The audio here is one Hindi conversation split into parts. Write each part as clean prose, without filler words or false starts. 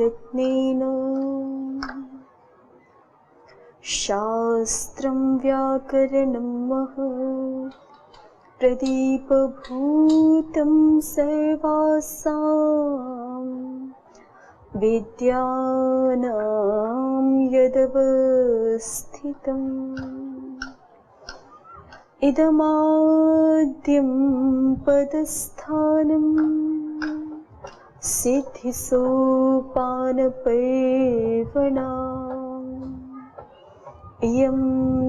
यत्नेन शास्त्रं व्याकरणं महत् प्रदीपभूतं सर्वासां विद्यानां यदवस्थितम् इदमाद्यं पदस्थानं सिद्धिसोपानपर्वणाम् इयं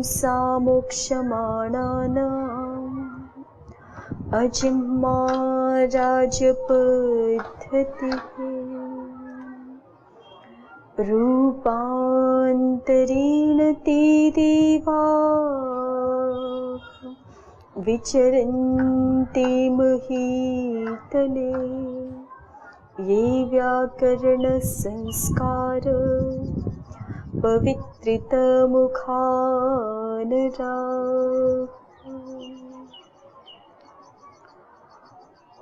सा मोक्षमाणानाम् अजिह्मा राजपद्धतिः रूपान्तरेण ते देवाः विचरन्ते महीतले ये व्याकरणसंस्कार पवित्रितमुखा नराः।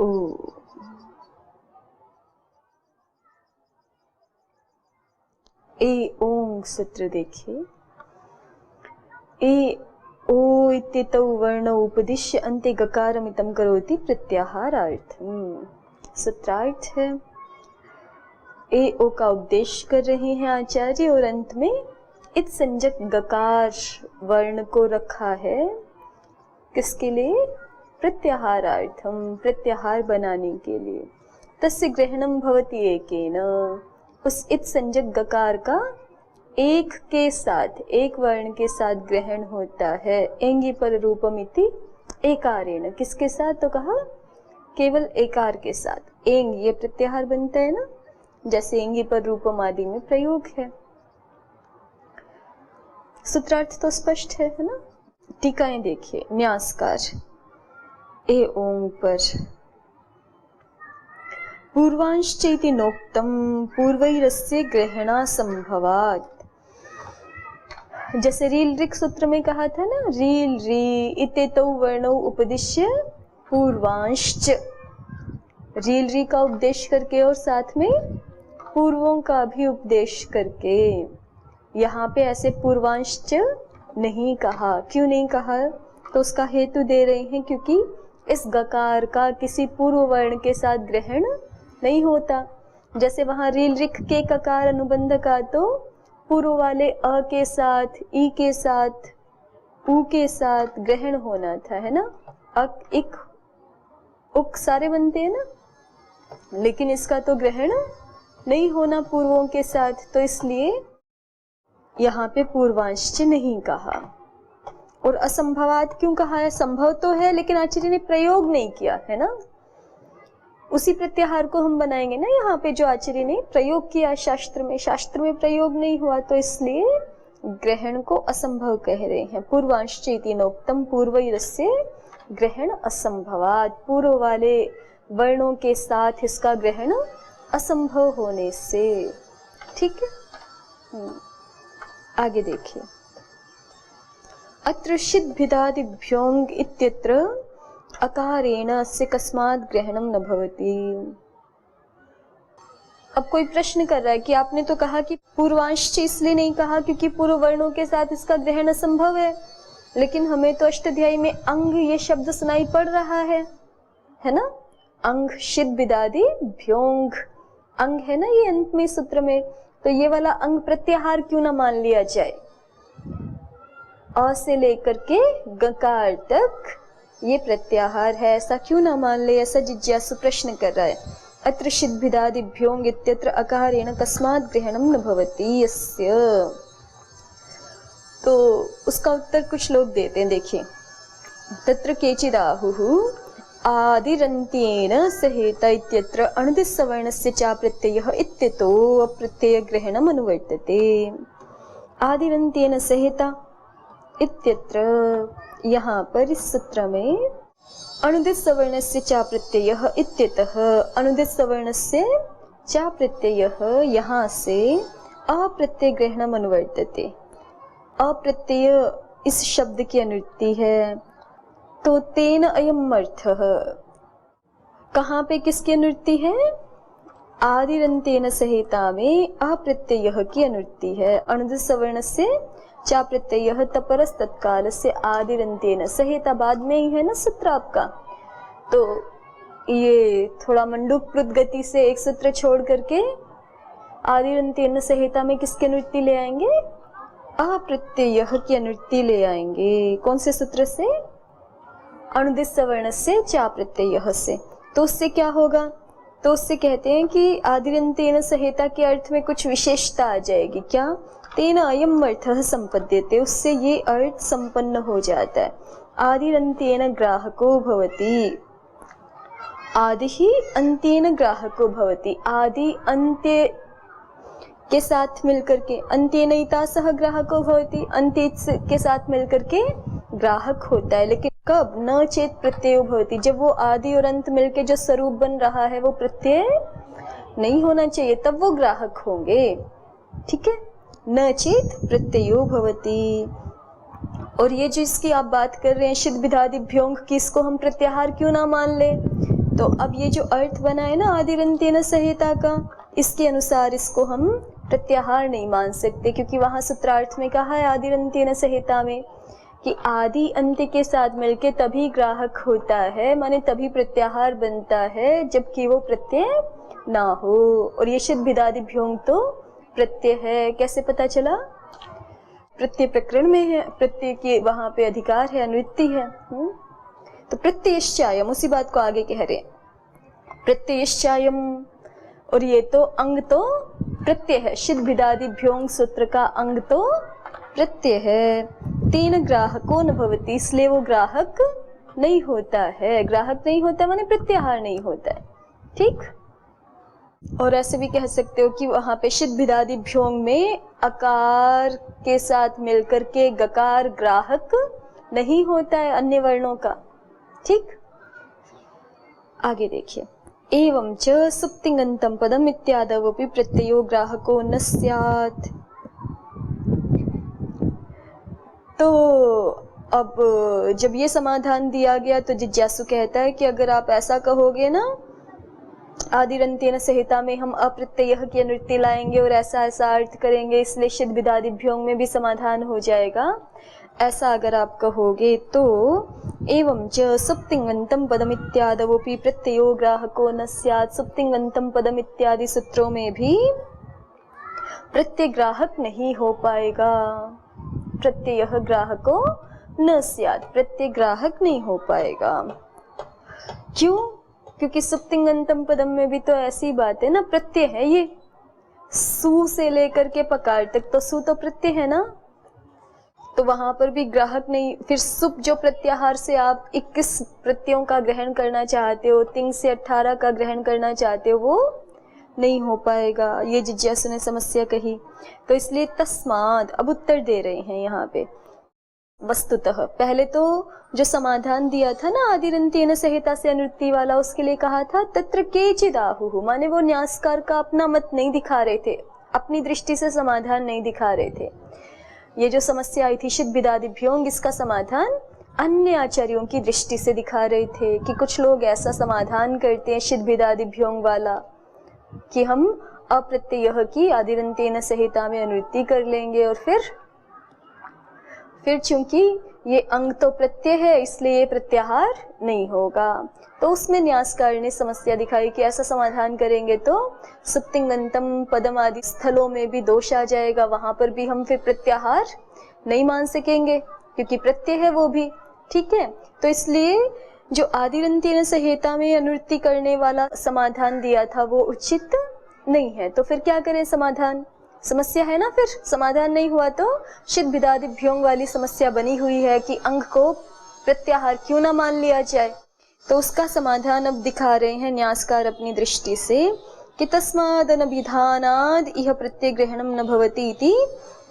ओ ए ओंग सूत्र देखिए। ए ओ इत्येतौ वर्णौ उपदिश्य अन्ते गकारमितं करोति प्रत्याहारार्थम्। सूत्रार्थ है ए ओ का उपदेश कर रहे हैं आचार्य और अंत में इत संजक गकार वर्ण को रखा है किसके लिए? प्रत्याहारार्थम, प्रत्याहार बनाने के लिए। तस्य ग्रहणम भवति एकेन, उस इत संजक गकार का एक के साथ, एक वर्ण के साथ ग्रहण होता है। एंगी पर रूपमिति एकारेण, किसके साथ? तो कहा केवल एकार के साथ। एंग ये प्रत्याहार बनता है ना, जैसे एंगी पर रूपम आदि में प्रयोग है। सूत्रार्थ तो स्पष्ट है ना। टीकाएं देखिए। न्यासकार ए ओंग पर पूर्वांश्चैति नोक्तम पूर्वैरस्य ग्रहणासंभवात्। जैसे रील ऋक सूत्र में कहा था ना, रील री इतेतौ वर्णौ उपदिश्य पूर्वांश्च, रील री का उपदेश करके और साथ में पूर्वों का भी उपदेश करके। यहाँ पे ऐसे पूर्वांश्च नहीं कहा। क्यों नहीं कहा? तो उसका हेतु दे रहे हैं क्योंकि इस गकार का किसी पूर्व वर्ण के साथ ग्रहण नहीं होता। जैसे वहां रील रिक के ककार अनुबंध का तो पूर्व वाले अ के साथ, ई के साथ, उ के साथ ग्रहण होना था, है ना। अक, इक, उक सारे बनते हैं ना, लेकिन इसका तो ग्रहण नहीं होना पूर्वों के साथ, तो इसलिए यहाँ पे पूर्वांश नहीं कहा। और असंभवात क्यों कहा है? संभव तो है लेकिन आचार्य ने प्रयोग नहीं किया है ना। उसी प्रत्याहार को हम बनाएंगे ना यहाँ पे जो आचार्य ने प्रयोग किया शास्त्र में प्रयोग नहीं हुआ, तो इसलिए ग्रहण को असंभव कह रहे हैं। पूर्वांश्चेति नोक्तम पूर्वैरस्य ग्रहण असंभवात, पूर्व वाले वर्णों के साथ इसका ग्रहण असंभव होने से। ठीक है, आगे देखिए। अत्र षिद्भिदादिभ्योंग इत्यत्र अकारेण अस्य कस्मात् ग्रहणं न भवति। अब कोई प्रश्न कर रहा है कि आपने तो कहा कि पूर्वांश इसलिए नहीं कहा क्योंकि पूर्व वर्णों के साथ इसका ग्रहण असंभव है, लेकिन हमें तो अष्टाध्यायी में अंग ये शब्द सुनाई पड़ रहा है ना। अंग षिद्भिदादिभ्योंग, अंग है ना ये अंत में सूत्र में, तो ये वाला अंग प्रत्याहार क्यों ना मान लिया जाए? अ से लेकर के गकार तक ये प्रत्याहार है, ऐसा क्यों ना मान ले? ऐसा जिज्ञासु प्रश्न कर रहा है। अत्र षिद्भिदादिभ्योंग इत्यत्र अकारेण कस्मात् ग्रहणं न भवति यस्य। तो उसका उत्तर कुछ लोग देते हैं, देखिए। तत्र केचिदाहुः आदिरन्त्येन सहेत इत्यत्र अणुदिस् सवर्णस्य च प्रत्ययः इत्यतो अप्रत्यय ग्रहणम् अनुवर्तते। आदिरन्त्येन सहेता इत्यत्र, यहाँ पर इस सूत्र में अणुदिस् सवर्णस्य च प्रत्ययः इत्यतः अणुदिस् सवर्णस्य च प्रत्ययः, यहाँ से अप्रत्यय ग्रहणम् अनुवर्तते। अप्रत्यय इस शब्द की अनुवृत्ति है, तो तेन अयम् अर्थः, कहाँ पे किसकी अनुवृत्ति है? आदिरंतेन सहिता में आ प्रत्ययः की अनुवृत्ति है। अणुद सवर्ण से चा प्रत्ययः तपरस तत्काल से आदिरंतेन सहिता बाद में ही है ना सूत्र आपका, तो ये थोड़ा मंडूक गति से एक सूत्र छोड़ करके आदिरंतेन सहिता में किसकी अनुवृत्ति ले आएंगे? आ प्रत्ययः की अनुवृत्ति ले आएंगे। कौन से सूत्र से? अणुदित सवर्ण से चा प्रत्ययः से। तो उससे क्या होगा? तो उससे कहते हैं कि आदिरंतेन सहिता के अर्थ में कुछ विशेषता आ जाएगी। क्या? तेन अयम अर्थः संपद्यते, उससे ये अर्थ संपन्न हो जाता है। आदिरंतेन ग्राहको भवति, आदि ही अंतेन ग्राहको भवति, आदि अंत्य के साथ मिलकर के अंत्येनैता सह ग्राहको भवति, अंत्य के साथ मिलकर के ग्राहक होता है। लेकिन कब? न चेत प्रत्ययो भवति, जब वो आदि और अंत मिलके जो स्वरूप बन रहा है वो प्रत्यय नहीं होना चाहिए, तब वो ग्राहक होंगे। ठीक है, न चेत प्रत्ययो भवति। और ये जो इसकी आप बात कर रहे हैं शिद विधादिभ्योंग की, इसको हम प्रत्याहार क्यों ना मान ले? तो अब ये जो अर्थ बना है ना आदिरंतेन सहिता का, इसके अनुसार इसको हम प्रत्याहार नहीं मान सकते, क्योंकि वहां सूत्रार्थ में कहा है आदिरंतेन सहिता में कि आदि अंत्य के साथ मिलके तभी ग्राहक होता है, माने तभी प्रत्याहार बनता है, जबकि वो प्रत्यय ना हो। और ये शिद विधादिभ्योंग तो प्रत्यय है। कैसे पता चला? प्रत्यय प्रकरण में है, प्रत्यय के वहां पे अधिकार है, अनुवृत्ति है। तो प्रत्ययश्चायम, उसी बात को आगे कह रहे, प्रत्ययश्चायम। और ये तो अंग तो प्रत्यय है, शिद विधादिभ्योंग सूत्र का अंग तो प्रत्यय है। तेन ग्राहको न भवति, इसलिए वो ग्राहक नहीं होता है। ग्राहक नहीं होता माने प्रत्याहार नहीं होता है। ठीक। और ऐसे भी कह सकते हो कि वहां पे शिद विधादिभ्योंग में अकार के साथ मिलकर के गकार ग्राहक नहीं होता है अन्य वर्णों का। ठीक। आगे देखिए, एवं च सुप्तिङन्तं पदम इत्यादवपि प्रत्ययो ग्राहको न स्यात्। तो अब जब ये समाधान दिया गया तो जिज्ञासु कहता है कि अगर आप ऐसा कहोगे ना, आदिरंतेन सहिता में हम अप्रत्ययः की अनुवृत्ति लाएंगे और ऐसा ऐसा अर्थ करेंगे, इसलिए शिद विधादिभ्योंग में भी समाधान हो जाएगा, ऐसा अगर आप कहोगे तो एवं च सुप्तिङन्तं पदम इत्यादवपि प्रत्ययो ग्राहको न स्यात्। सुप्तिङन्तं पदम इत्यादि सूत्रों में भी प्रत्यय ग्राहक नहीं हो पाएगा। प्रत्ययः ग्राहको न स्यात्, प्रत्यय ग्राहक नहीं हो पाएगा। क्यों? क्योंकि सुप्तिङन्तं पदम में भी तो ऐसी बात है ना, प्रत्यय है ये, सु से लेकर के पकार तक तो सु तो प्रत्यय है ना, तो वहां पर भी ग्राहक नहीं। फिर सुप जो प्रत्याहार से आप 21 प्रत्ययों का ग्रहण करना चाहते हो, तिंग से 18 का ग्रहण करना चाहते हो, वो नहीं हो पाएगा। ये जिज्ञासु ने समस्या कही, तो इसलिए तस्माद अब उत्तर दे रहे हैं यहाँ पे। वस्तुतः पहले तो जो समाधान दिया था ना आदिरंतेन सहिता से अनुवृत्ति वाला, उसके लिए कहा था तत्र केचिद् आहुः, माने वो न्यासकार का अपना मत नहीं दिखा रहे थे, अपनी दृष्टि से समाधान नहीं दिखा रहे थे। ये जो समस्या आई थी शिद विधादिभ्योंग, इसका समाधान अन्य आचार्यों की दृष्टि से दिखा रहे थे कि कुछ लोग ऐसा समाधान करते हैं शिद विधादिभ्योंग वाला कि हम अप्रत्ययः की आदिरंतेन सहिता में अनुवृत्ति कर लेंगे, और फिर चूंकि ये अंग तो प्रत्यय है इसलिए ये प्रत्याहार नहीं होगा। तो उसमें न्यासकार ने समस्या दिखाई कि ऐसा समाधान करेंगे तो सुप्तिङन्तं पदम आदि स्थलों में भी दोष आ जाएगा, वहां पर भी हम फिर प्रत्याहार नहीं मान सकेंगे क्योंकि प्रत्यय है वो भी। ठीक है, तो इसलिए जो आदिरंतेन सहिता में अनुवृत्ति करने वाला समाधान दिया था वो उचित नहीं है। तो फिर क्या करें? समाधान, समस्या है ना, फिर समाधान नहीं हुआ तो शिद विधादिभ्योंग वाली समस्या बनी हुई है कि अंग को प्रत्याहार क्यों ना मान लिया जाए। तो उसका समाधान अब दिखा रहे हैं न्यासकार अपनी दृष्टि से कि तस्माद् अनभिधानाद् इह प्रत्ययग्रहणं न भवति इति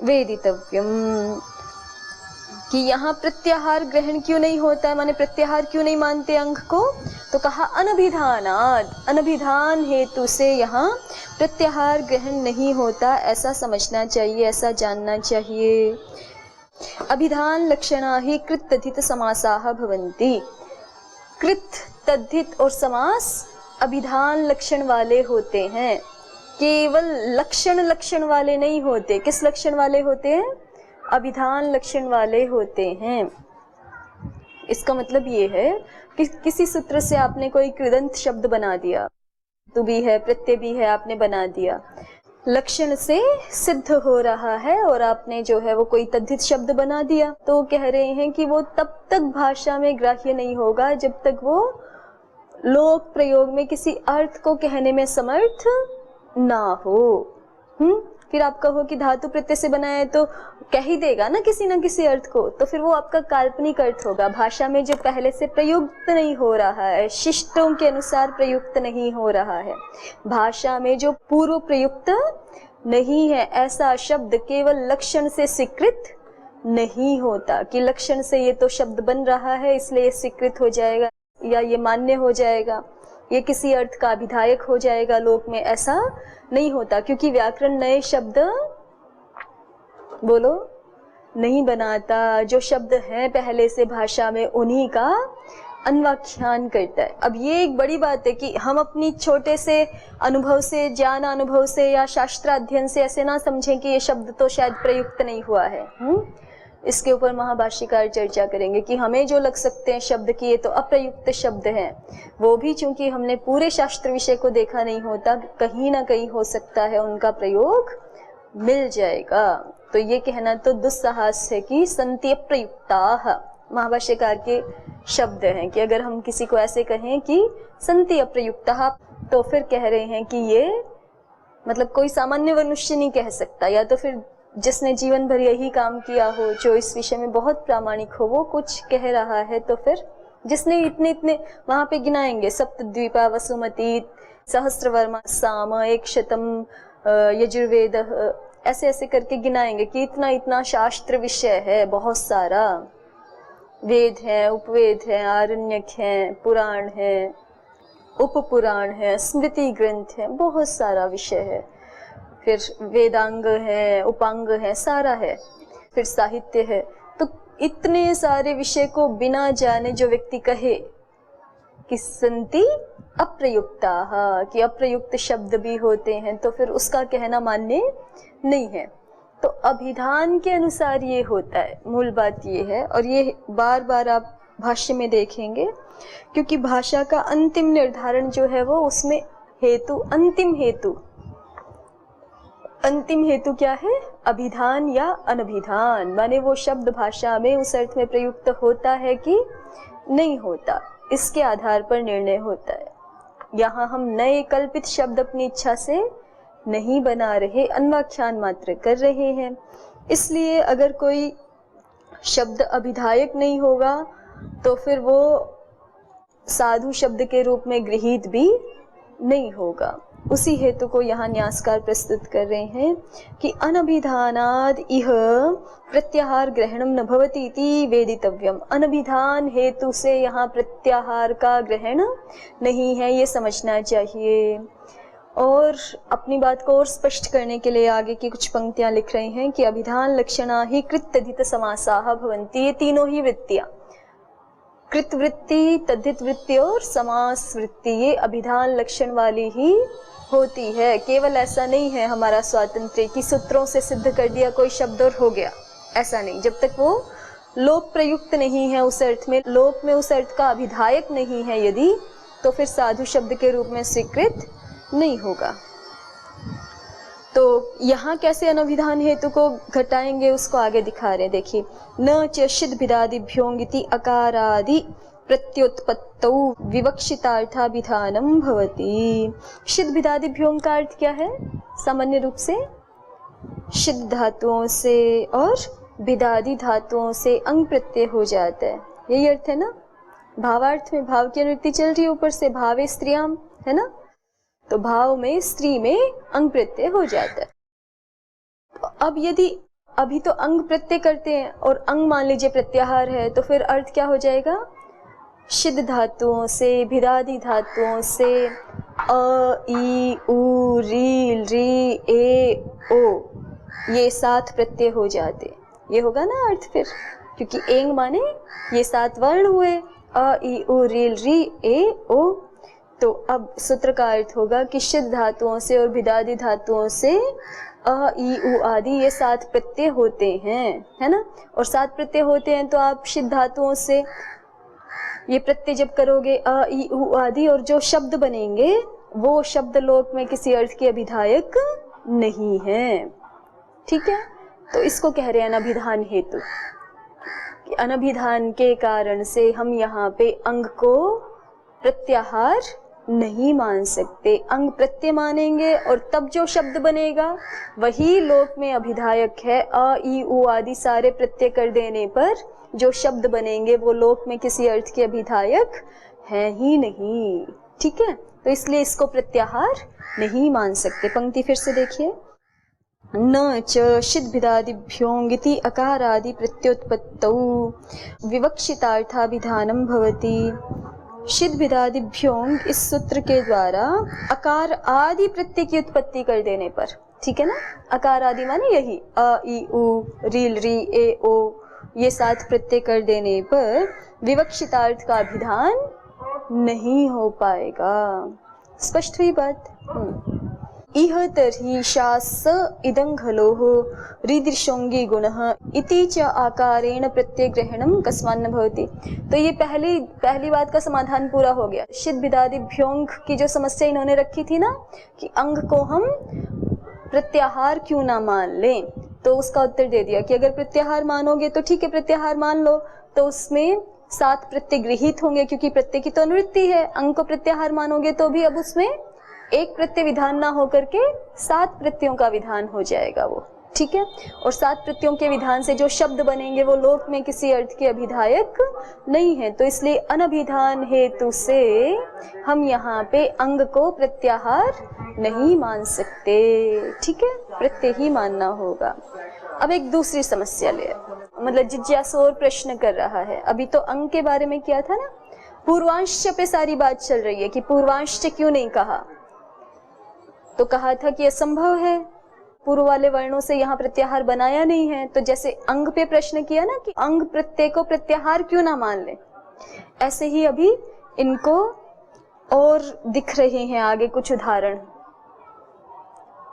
वेदितव्यम्, कि यहाँ प्रत्याहार ग्रहण क्यों नहीं होता है, माने प्रत्याहार क्यों नहीं मानते अंग को। तो कहा अनभिधानाद्, अनभिधान हेतु से यहाँ प्रत्याहार ग्रहण नहीं होता, ऐसा समझना चाहिए, ऐसा जानना चाहिए। अभिधान लक्षणा ही कृत तद्धित समासाः भवन्ति। कृत तद्धित और समास अभिधान लक्षण वाले होते हैं, केवल लक्षण वाले नहीं होते। किस लक्षण वाले होते हैं? अभिधान लक्षण वाले होते हैं। इसका मतलब ये है कि किसी सूत्र से आपने कोई कृदंत शब्द बना दिया, तु भी है, प्रत्यय भी है, आपने बना दिया, लक्षण से सिद्ध हो रहा है, और आपने जो है वो कोई तद्धित शब्द बना दिया, तो कह रहे हैं कि वो तब तक भाषा में ग्राह्य नहीं होगा जब तक वो लोक प्रयोग में किसी अर्थ को कहने में समर्थ ना हो। फिर आप कहो कि धातु प्रत्यय से बनाया है तो कह ही देगा ना किसी न किसी अर्थ को, तो फिर वो आपका काल्पनिक अर्थ होगा। भाषा में जो पहले से प्रयुक्त नहीं हो रहा है, शिष्टों के अनुसार प्रयुक्त नहीं हो रहा है, भाषा में जो पूर्व प्रयुक्त नहीं है, ऐसा शब्द केवल लक्षण से स्वीकृत नहीं होता कि लक्षण से ये तो शब्द बन रहा है इसलिए स्वीकृत हो जाएगा या ये मान्य हो जाएगा, ये किसी अर्थ का अभिधायक हो जाएगा लोक में। ऐसा नहीं होता, क्योंकि व्याकरण नए शब्द बोलो नहीं बनाता। जो शब्द हैं पहले से भाषा में उन्हीं का अन्वाख्यान करता है। अब ये एक बड़ी बात है कि हम अपनी छोटे से अनुभव से, ज्ञान अनुभव से या शास्त्राध्ययन से ऐसे ना समझें कि ये शब्द तो शायद प्रयुक्त नहीं हुआ है। इसके ऊपर महाभाष्यकार चर्चा करेंगे कि हमें जो लग सकते हैं शब्द कि ये तो अप्रयुक्त शब्द हैं, वो भी चूंकि हमने पूरे शास्त्र विषय को देखा नहीं होता, कहीं ना कहीं हो सकता है उनका प्रयोग मिल जाएगा। तो ये कहना तो दुस्साहस है कि संति अप्रयुक्ताः महाभाष्यकार के शब्द हैं कि अगर हम किसी को ऐसे कहें कि संति अप्रयुक्ताः, तो फिर कह रहे हैं कि ये मतलब कोई सामान्य मनुष्य नहीं कह सकता, या तो फिर जिसने जीवन भर यही काम किया हो, जो इस विषय में बहुत प्रामाणिक हो, वो कुछ कह रहा है, तो फिर जिसने इतने वहां पे गिनाएंगे, सप्तद्वीपा, वसुमती, सहस्रवर्मा, साम, 100 यजुर्वेद, ऐसे ऐसे करके गिनाएंगे कि इतना इतना शास्त्र विषय है, बहुत सारा वेद है, उपवेद है, आरण्यक है, पुराण है, उपपुराण है, स्मृति ग्रंथ है, बहुत सारा विषय है, फिर वेदांग है, उपांग है, सारा है, फिर साहित्य है। तो इतने सारे विषय को बिना जाने जो व्यक्ति कहे कि संति अप्रयुक्ताः, कि अप्रयुक्त शब्द भी होते हैं, तो फिर उसका कहना मान्य नहीं है। तो अभिधान के अनुसार ये होता है, मूल बात ये है, और ये बार बार आप भाष्य में देखेंगे, क्योंकि भाषा का अंतिम निर्धारण जो है वो उसमें हेतु, अंतिम हेतु क्या है? अभिधान या अनभिधान, माने वो शब्द भाषा में उस अर्थ में प्रयुक्त होता है कि नहीं होता, इसके आधार पर निर्णय होता है। यहाँ हम नए कल्पित शब्द अपनी इच्छा से नहीं बना रहे, अन्वाख्यान मात्र कर रहे हैं। इसलिए अगर कोई शब्द अभिधायक नहीं होगा तो फिर वो साधु शब्द के रूप में गृहीत भी नहीं होगा। उसी हेतु को यहाँ न्यासकार प्रस्तुत कर रहे हैं कि अनभिधानाद इह प्रत्याहार ग्रहणम न भवति इति वेदितव्यम। अनभिधान हेतु से यहाँ प्रत्याहार का ग्रहण नहीं है, ये समझना चाहिए। और अपनी बात को और स्पष्ट करने के लिए आगे की कुछ पंक्तियां लिख रहे हैं कि अभिधान लक्षणा ही कृत्यधित समासाः भवन्ति। ये तीनों ही वृत्तियां, कृत वृत्ति, तद्धित वृत्ति और समास वृत्ति, ये अभिधान लक्षण वाली ही होती है। केवल ऐसा नहीं है हमारा स्वातंत्र्य कि सूत्रों से सिद्ध कर दिया कोई शब्द और हो गया, ऐसा नहीं। जब तक वो लोक प्रयुक्त नहीं है, उस अर्थ में लोक में उस अर्थ का अभिधायक नहीं है यदि, तो फिर साधु शब्द के रूप में स्वीकृत नहीं होगा। तो यहाँ कैसे अनभिधान हेतु को घटाएंगे उसको आगे दिखा रहे। देखिए, न च शिद भिदादिभ्योंगिति अकारादि प्रत्युत्पत्तौ विवक्षितार्थाभिधानम भवति। शिद भिदादिभ्यों का अर्थ क्या है? सामान्य रूप से शिद धातुओं से और भिदादि धातुओं से अंग प्रत्यय हो जाता है, यही अर्थ है ना। भावार्थ में भाव की अनुवृत्ति चल रही है, ऊपर से भावे स्त्रियाम है ना, तो भाव में स्त्री में अंग प्रत्यय हो जाता है। तो अब यदि अभी तो अंग प्रत्यय करते हैं और अंग मान लीजिए प्रत्याहार है, तो फिर अर्थ क्या हो जाएगा? शिद धातुओं से, भिदादि धातुओं से अ, ई, उ, री, री, ए, ओ, ये 7 प्रत्यय हो जाते। ये होगा ना अर्थ फिर, क्योंकि एंग माने ये 7 वर्ण हुए, अ, ई, उ, री, री, ए, ओ। तो अब सूत्र का अर्थ होगा कि शिद धातुओं से और भिदादि धातुओं से अ ई उ आदि ये 7 प्रत्यय होते हैं, है ना। और 7 प्रत्यय होते हैं तो आप शिद धातुओं से ये प्रत्यय जब करोगे अ ई उ आदि, और जो शब्द बनेंगे वो शब्द लोक में किसी अर्थ के अभिधायक नहीं है, ठीक है। तो इसको कह रहे हैं अनभिधान हेतु। अनभिधान के कारण से हम यहाँ पे अंग को प्रत्याहार नहीं मान सकते, अंग प्रत्यय मानेंगे और तब जो शब्द बनेगा वही लोक में अभिधायक है। अ ई उ आदि सारे प्रत्यय कर देने पर जो शब्द बनेंगे वो लोक में किसी अर्थ के अभिधायक है ही नहीं, ठीक है। तो इसलिए इसको प्रत्याहार नहीं मान सकते। पंक्ति फिर से देखिए, न च शिद्भिदादिभ्योंगिति अकारादि प्रत्युत्पत्तौ विवक्षितार्थाभिधानं भवति। शिद्भिदादिभ्यों इस सूत्र के द्वारा अकार आदि प्रत्यय की उत्पत्ति कर देने पर, ठीक है ना। अकार आदि माने यही अ ई उ रील री ए ओ, ये 7 प्रत्यय कर देने पर विवक्षितार्थ का अभिधान नहीं हो पाएगा। स्पष्ट हुई बात। इह तर्हि शास इदं खलोः रीदृशोंगी गुणः इति च आकारेण प्रत्ययग्रहणं कस्मान्न भवति। तो ये पहली बात का समाधान पूरा हो गया। शिद भिदादिभ्योंग की जो समस्या इन्होंने रखी थी ना कि अंग को हम प्रत्याहार क्यों ना मान लें, तो उसका उत्तर दे दिया कि अगर प्रत्याहार मानोगे तो ठीक है, प्रत्याहार मान लो, तो उसमें 7 प्रत्यय गृहीत होंगे क्योंकि प्रत्यय की तो अनुवृत्ति है। अंग को प्रत्याहार मानोगे तो भी अब उसमें एक प्रत्यय विधान ना होकर के 7 प्रत्ययों का विधान हो जाएगा वो, ठीक है। और 7 प्रत्ययों के विधान से जो शब्द बनेंगे वो लोक में किसी अर्थ के अभिधायक नहीं है। तो इसलिए अनभिधान हेतु से हम यहाँ पे अंग को प्रत्याहार नहीं मान सकते, ठीक है, प्रत्यय ही मानना होगा। अब एक दूसरी समस्या ले, मतलब जिज्ञासु और प्रश्न कर रहा है। अभी तो अंग के बारे में किया था ना, पूर्वांश पे सारी बात चल रही है कि पूर्वांश क्यों नहीं कहा। तो कहा था कि असंभव है, पूर्व वाले वर्णों से यहाँ प्रत्याहार बनाया नहीं है। तो जैसे अंग पे प्रश्न किया ना कि अंग प्रत्यय को प्रत्याहार क्यों ना मान ले, ऐसे ही अभी इनको और दिख रहे हैं आगे कुछ उदाहरण।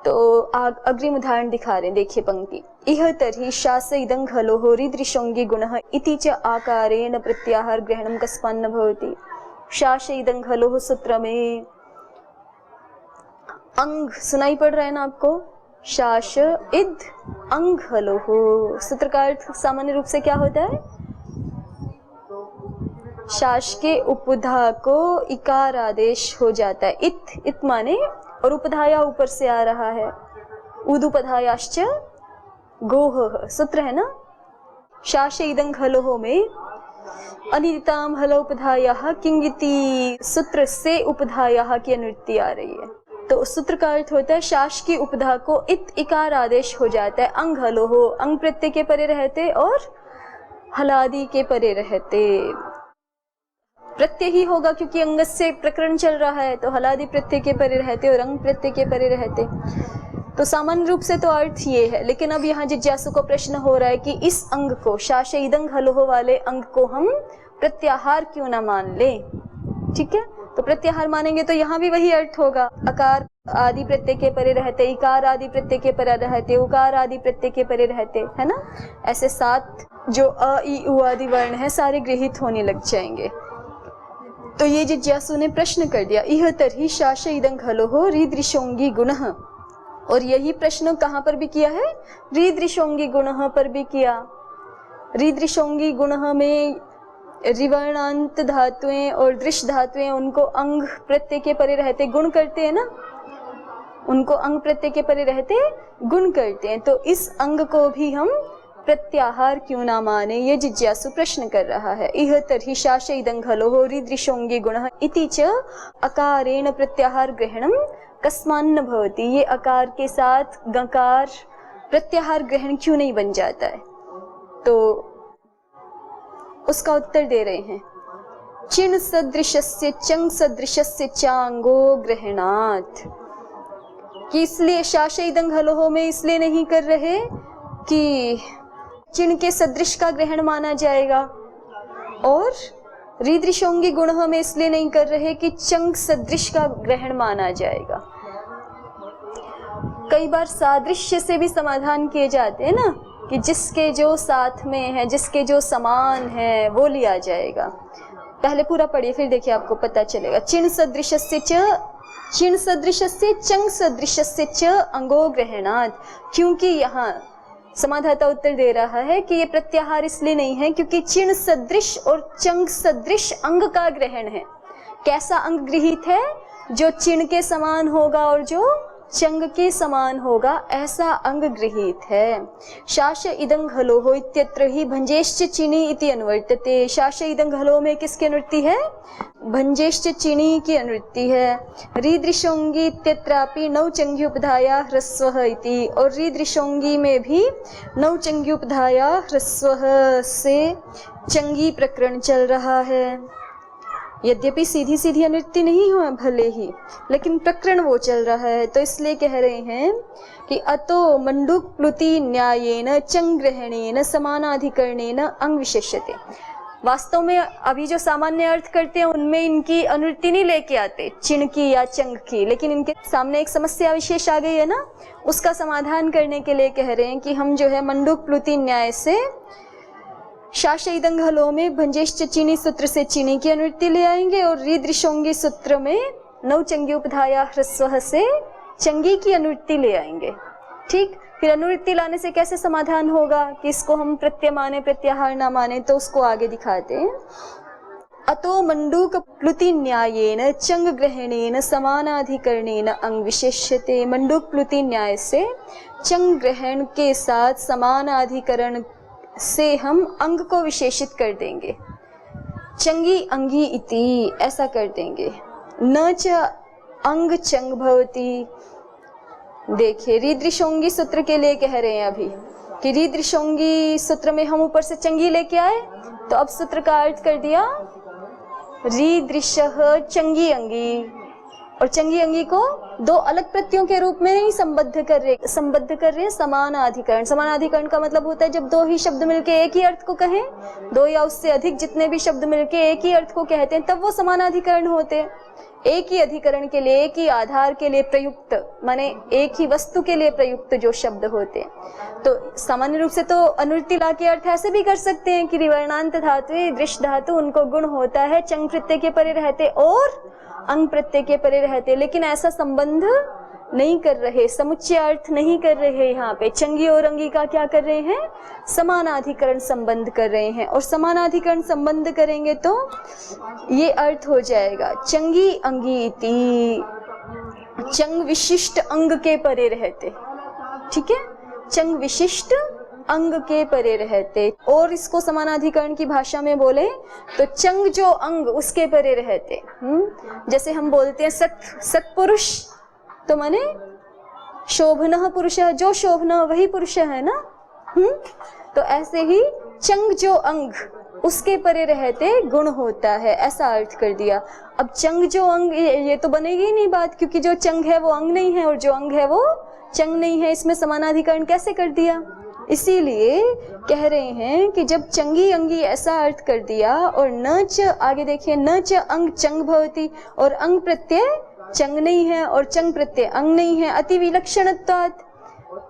तो अग्रिम उदाहरण दिखा रहे हैं, देखिए पंक्ति। इह तर्हि शास इदं खलोः रीदृशोंगी गुणः इति च आकारेण प्रत्याहार ग्रहणं कस्मान्न भवति। शास इदं खलोः सूत्र में अंग सुनाई पड़ रहा है ना आपको, शास इद अंग खलोः। सूत्र का अर्थ सामान्य रूप से क्या होता है, शास के उपधा को इकार आदेश हो जाता है। इत माने और उपधाया ऊपर से आ रहा है, उदुपधायाश्च गोह सूत्र है ना। शास इदं खलोः में अनिदिताम हल उपधायाः किंगिति सूत्र से उपधायाः की अनुवृत्ति आ रही है। तो सूत्र का अर्थ होता है शास की उपधा को इत इकार आदेश हो जाता है। अंग हलोः अंग प्रत्यय के परे रहते और हलादि के परे रहते। प्रत्यय ही होगा क्योंकि अंग से प्रकरण चल रहा है, तो हलादि प्रत्यय के परे रहते और अंग प्रत्यय के परे रहते। तो सामान्य रूप से तो अर्थ ये है, लेकिन अब यहाँ जिज्ञासु को प्रश्न हो रहा है कि इस अंग को, शास इदं खलोः वाले अंग को हम प्रत्याहार क्यों ना मान ले, ठीक है। तो प्रत्याहार मानेंगे तो यहाँ भी वही अर्थ होगा, अकार आदि प्रत्यय के परे रहते, इकार आदि प्रत्यय के परे रहते, उकार आदि प्रत्यय के परे रहते, है ना। ऐसे 7 जो अ ई उ आदि वर्ण है सारे गृहीत होने लग जाएंगे। तो ये जिज्ञासु ने प्रश्न कर दिया, इह तर्हि शास इदं खलोः रीदृशोंगी गुणः। और यही प्रश्न कहाँ पर भी किया है, रीदृशोंगी गुणः पर भी किया। रीदृशोंगी गुणः में रिवर्णांत धातुएं और दृश्य धातुएं उनको अंग प्रत्यय के परे रहते गुण करते हैं ना, उनको अंग प्रत्यय के परे रहते गुण करते हैं। तो इस अंग को भी हम प्रत्याहार क्यों ना माने, ये जिज्ञासु प्रश्न कर रहा है। इह तर्हि शास इदं खलोः रीदृशोंगी गुणः इति च अकारेण प्रत्याहार ग्रहणं कस्मान्न भवति। ये अकार के साथ गकार प्रत्याहार ग्रहण क्यों नहीं बन जाता है, तो उसका उत्तर दे रहे हैं। चिण सदृशस्य चंग सदृशस्य चांगो ग्रहणात्, कि इसलिए शास इदं खलोः में इसलिए नहीं कर रहे कि चिण के सदृश का ग्रहण माना जाएगा, और रीदृशोंगी गुण हम इसलिए नहीं कर रहे कि चंग सदृश का ग्रहण माना जाएगा। कई बार सादृश्य से भी समाधान किए जाते हैं ना, कि जिसके जो साथ में है, जिसके जो समान है वो लिया जाएगा। पहले पूरा पढ़िए फिर देखिए आपको पता चलेगा। चिण सदृशस्य चंग सदृशस्य च अंगो ग्रहणात्। क्योंकि यहाँ समाधाता उत्तर दे रहा है कि ये प्रत्याहार इसलिए नहीं है क्योंकि चिण सदृश और चंग सदृश अंग का ग्रहण है। कैसा अंग गृहीत है? जो चिण के समान होगा और जो चंग के समान होगा, ऐसा अंग गृहीत है। शाश इदं हलोः इत्यत्र ही भंजेश्च चिणी इति अनुवर्तते। शाश इदं हलोः में किसकी अनुवृत्ति है? भंजेश्च चिणी की अनुवृत्ति है। रीदृशोंगी इत्यत्रापि नौचंगी उपधाया ह्रस्वः इति, और रीदृशोंगी में भी नौचंगी उपधाया ह्रस्वः से चंगी प्रकरण चल रहा है। यद्यपि सीधी सीधी अनुवृत्ति नहीं हुआ भले ही, लेकिन प्रकरण वो चल रहा है, तो इसलिए कह रहे हैं कि अतो मंडूक प्लुति न्यायेन चंग्रहणेन समानाधिकरणेन अंग विशेष्यते। वास्तव में अभी जो सामान्य अर्थ करते हैं उनमें इनकी अनुवृत्ति नहीं लेके आते चिण की या चंग की, लेकिन इनके सामने एक समस्या विशेष आ गई है ना, उसका समाधान करने के लिए कह रहे हैं कि हम जो है मंडूक प्लुति न्याय से शाश इदं हलोः में भंजेश्च चीनी सूत्र से चीनी की अनुवृत्ति ले आएंगे, और रीदृशोंगी सूत्र में नौचंगी उपधाया ह्रस्वः से चंगी की अनुवृत्ति ले आएंगे। ठीक, फिर अनुवृत्ति लाने से कैसे समाधान होगा कि इसको हम प्रत्यय माने प्रत्याहार ना माने, तो उसको आगे दिखाते हैं। अतो मंडूक प्लुति न्यायेन चंग ग्रहणेन समानाधिकरणेन अंग विशेष्यते। मंडूक प्लुति न्याय से चंग ग्रहण के साथ समानाधिकरण से हम अंग को विशेषित कर देंगे। चंगी अंगी इति ऐसा कर देंगे। न च अंग चंग भवति। देखिए रीदृशोंगी सूत्र के लिए कह रहे हैं अभी कि रीदृशोंगी सूत्र में हम ऊपर से चंगी लेके आए, तो अब सूत्र का अर्थ कर दिया रीदृशः चंगी अंगी, और चंगी अंगी को दो अलग प्रत्ययों के रूप में नहीं संबद्ध कर रहे हैं समानाधिकरण। समानाधिकरण का मतलब होता है जब दो ही शब्द मिलके एक ही अर्थ को कहें, दो या उससे अधिक जितने भी शब्द मिलके एक ही अर्थ को कहते हैं, तब वो समानाधिकरण होते हैं। एक ही अधिकरण के लिए, एक ही आधार के लिए प्रयुक्त, माने एक ही वस्तु के लिए प्रयुक्त जो शब्द होते हैं। तो सामान्य रूप से तो अनुवृत्ति ला के अर्थ ऐसे भी कर सकते हैं कि रिवर्णांत धातु दृश धातु उनको गुण होता है चंग प्रत्यय के परे रहते और अंग प्रत्यय के परे रहते, लेकिन ऐसा संबंध नहीं कर रहे, समुच्चय अर्थ नहीं कर रहे। यहाँ पे चंगी और अंगी का क्या कर रहे हैं? समानाधिकरण संबंध कर रहे हैं, और समानाधिकरण संबंध करेंगे तो ये अर्थ हो जाएगा चंगी अंगी इति। चंग विशिष्ट अंग के परे रहते, ठीक है, चंग विशिष्ट अंग के परे रहते। और इसको समानाधिकरण की भाषा में बोले तो चंग जो अंग उसके परे रहते। जैसे हम बोलते हैं सत्पुरुष, तो माने शोभनः पुरुषः, जो शोभना वही पुरुष है ना। तो ऐसे ही चंग जो अंग उसके परे रहते गुण होता है, ऐसा अर्थ कर दिया। अब चंग जो अंग, ये तो बनेगी ही नहीं बात, क्योंकि जो चंग है वो अंग नहीं है और जो अंग है वो चंग नहीं है। इसमें समानाधिकरण कैसे कर दिया? इसीलिए कह रहे हैं कि जब चंगी अंगी ऐसा अर्थ कर दिया, और न च, आगे देखिए, न च अंग चंग भवति, और अंग प्रत्यय चंग नहीं है और चंग प्रत्यय अंग नहीं है। अति विलक्षणत्वात्,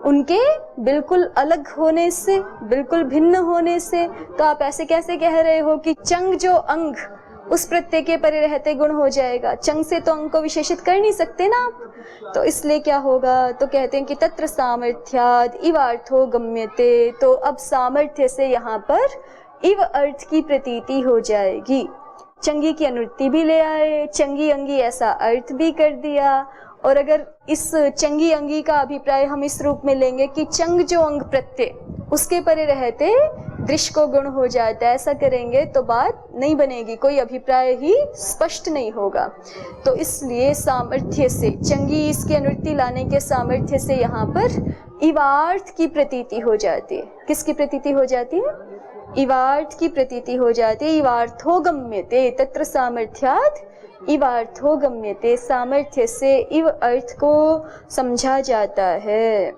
उनके बिल्कुल अलग होने से, बिल्कुल भिन्न होने से। तो आप ऐसे कैसे कह रहे हो कि चंग जो अंग उस प्रत्यय के परे रहते गुण हो जाएगा? चंग से तो अंग को विशेषित कर नहीं सकते ना आप। तो इसलिए क्या होगा? तो कहते हैं कि तत्र सामर्थ्याद इव अर्थो गम्यते। तो अब सामर्थ्य से यहाँ पर इव अर्थ की प्रतीति हो जाएगी। चंगी की अनुवृत्ति भी ले आए, चंगी अंगी ऐसा अर्थ भी कर दिया। और अगर इस चंगी अंगी का अभिप्राय हम इस रूप में लेंगे कि चंग जो अंग प्रत्यय उसके परे रहते दृश्य को गुण हो जाता है, ऐसा करेंगे तो बात नहीं बनेगी, कोई अभिप्राय ही स्पष्ट नहीं होगा। तो इसलिए सामर्थ्य से, चंगी इसकी अनुवृत्ति लाने के सामर्थ्य से यहाँ पर इवार्थ की प्रतीति हो जाती है। किसकी प्रतीति हो जाती है? इवार्थ की प्रतीति हो जाती है। इवार्थो गम्यते तत्र सामर्थ्यात् इवार्थो गम्यते। सामर्थ्य से इव अर्थ को समझा जाता है।